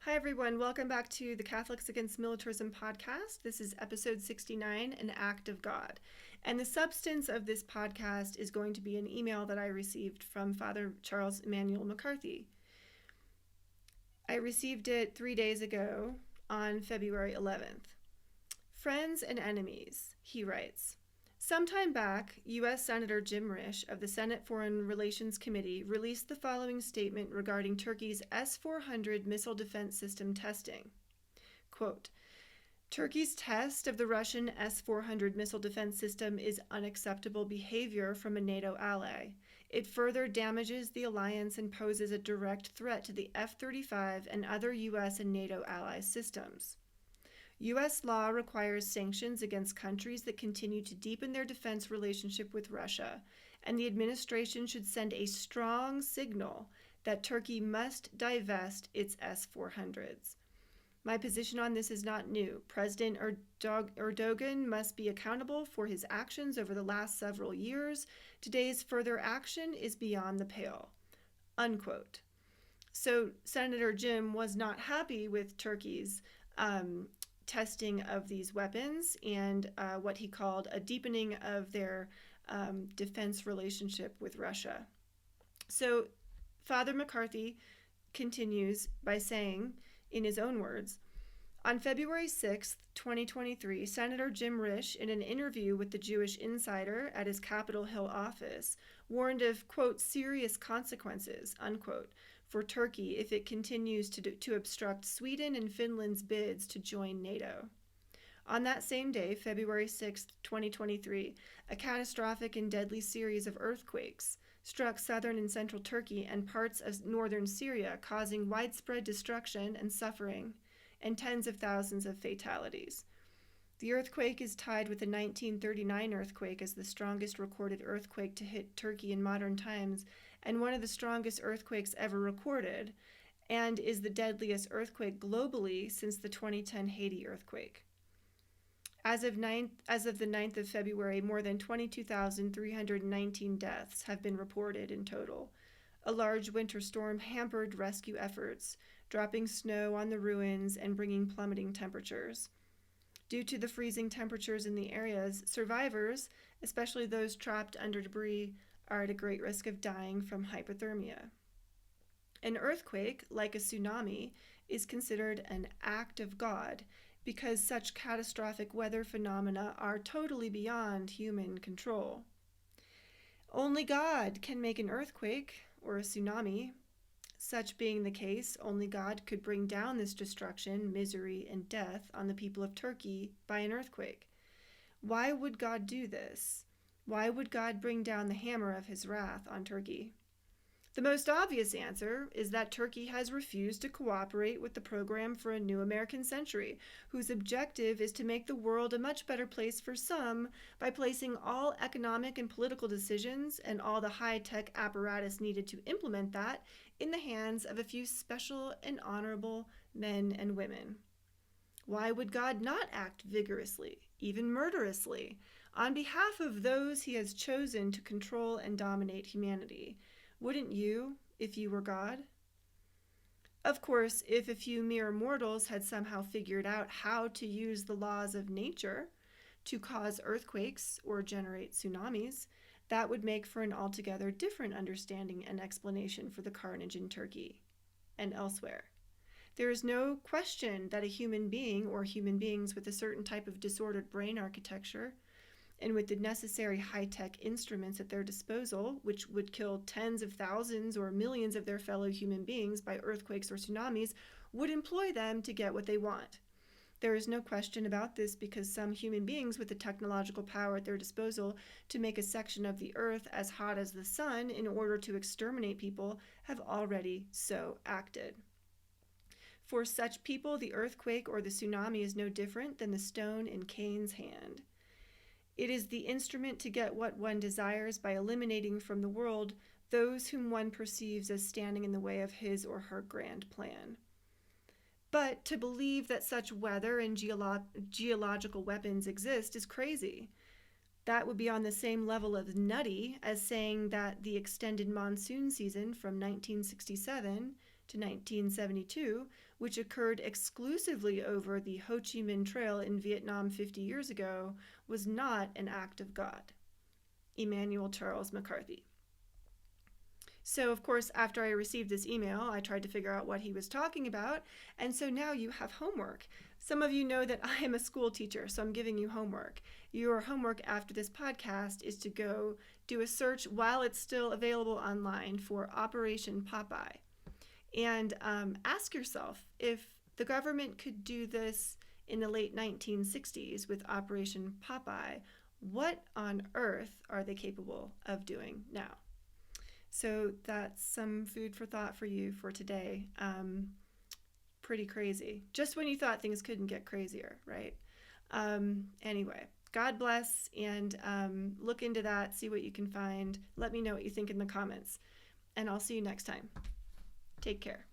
Hi, everyone. Welcome back to the Catholics Against Militarism podcast. This is episode 69, An Act of God. And the substance of this podcast is going to be an email that I received from Father Charles Emmanuel McCarthy. I received it 3 days ago on February 11th. Friends and enemies, he writes. Sometime back, U.S. Senator Jim Risch of the Senate Foreign Relations Committee released the following statement regarding Turkey's S-400 missile defense system testing. Quote, Turkey's test of the Russian S-400 missile defense system is unacceptable behavior from a NATO ally. It further damages the alliance and poses a direct threat to the F-35 and other U.S. and NATO ally systems. U.S. law requires sanctions against countries that continue to deepen their defense relationship with Russia, and the administration should send a strong signal that Turkey must divest its S-400s. My position on this is not new. President Erdogan must be accountable for his actions over the last several years. Today's further action is beyond the pale. Unquote. So Senator Jim was not happy with Turkey's testing of these weapons and what he called a deepening of their defense relationship with Russia. So Father McCarthy continues by saying, in his own words, on February 6th, 2023, Senator Jim Risch, in an interview with the Jewish Insider at his Capitol Hill office, warned of, quote, serious consequences, unquote, for Turkey if it continues to obstruct Sweden and Finland's bids to join NATO. On that same day, February 6, 2023, a catastrophic and deadly series of earthquakes struck southern and central Turkey and parts of northern Syria, causing widespread destruction and suffering and tens of thousands of fatalities. The earthquake is tied with the 1939 earthquake as the strongest recorded earthquake to hit Turkey in modern times, and one of the strongest earthquakes ever recorded, and is the deadliest earthquake globally since the 2010 Haiti earthquake. As of the 9th of February, more than 22,319 deaths have been reported in total. A large winter storm hampered rescue efforts, dropping snow on the ruins and bringing plummeting temperatures. Due to the freezing temperatures in the areas, survivors, especially those trapped under debris, are at a great risk of dying from hypothermia. An earthquake, like a tsunami, is considered an act of God because such catastrophic weather phenomena are totally beyond human control. Only God can make an earthquake or a tsunami. Such being the case, only God could bring down this destruction, misery, and death on the people of Turkey by an earthquake. Why would God do this? Why would God bring down the hammer of his wrath on Turkey? The most obvious answer is that Turkey has refused to cooperate with the program for a new American century, whose objective is to make the world a much better place for some by placing all economic and political decisions and all the high-tech apparatus needed to implement that in the hands of a few special and honorable men and women. Why would God not act vigorously, even murderously, on behalf of those he has chosen to control and dominate humanity? Wouldn't you, if you were God? Of course, if a few mere mortals had somehow figured out how to use the laws of nature to cause earthquakes or generate tsunamis, that would make for an altogether different understanding and explanation for the carnage in Turkey and elsewhere. There is no question that a human being or human beings with a certain type of disordered brain architecture and with the necessary high-tech instruments at their disposal, which would kill tens of thousands or millions of their fellow human beings by earthquakes or tsunamis, would employ them to get what they want. There is no question about this because some human beings with the technological power at their disposal to make a section of the earth as hot as the sun in order to exterminate people have already so acted. For such people, the earthquake or the tsunami is no different than the stone in Cain's hand. It is the instrument to get what one desires by eliminating from the world those whom one perceives as standing in the way of his or her grand plan. But to believe that such weather and geological weapons exist is crazy. That would be on the same level of nutty as saying that the extended monsoon season from 1967 to 1972, which occurred exclusively over the Ho Chi Minh Trail in Vietnam 50 years ago, was not an act of God. Emmanuel Charles McCarthy. So, of course, after I received this email, I tried to figure out what he was talking about. And so now you have homework. Some of you know that I am a school teacher, so I'm giving you homework. Your homework after this podcast is to go do a search while it's still available online for Operation Popeye. And ask yourself, if the government could do this in the late 1960s with Operation Popeye, what on earth are they capable of doing now? So that's some food for thought for you for today. Pretty crazy. Just when you thought things couldn't get crazier, right? Anyway, God bless, and look into that, see what you can find. Let me know what you think in the comments, and I'll see you next time. Take care.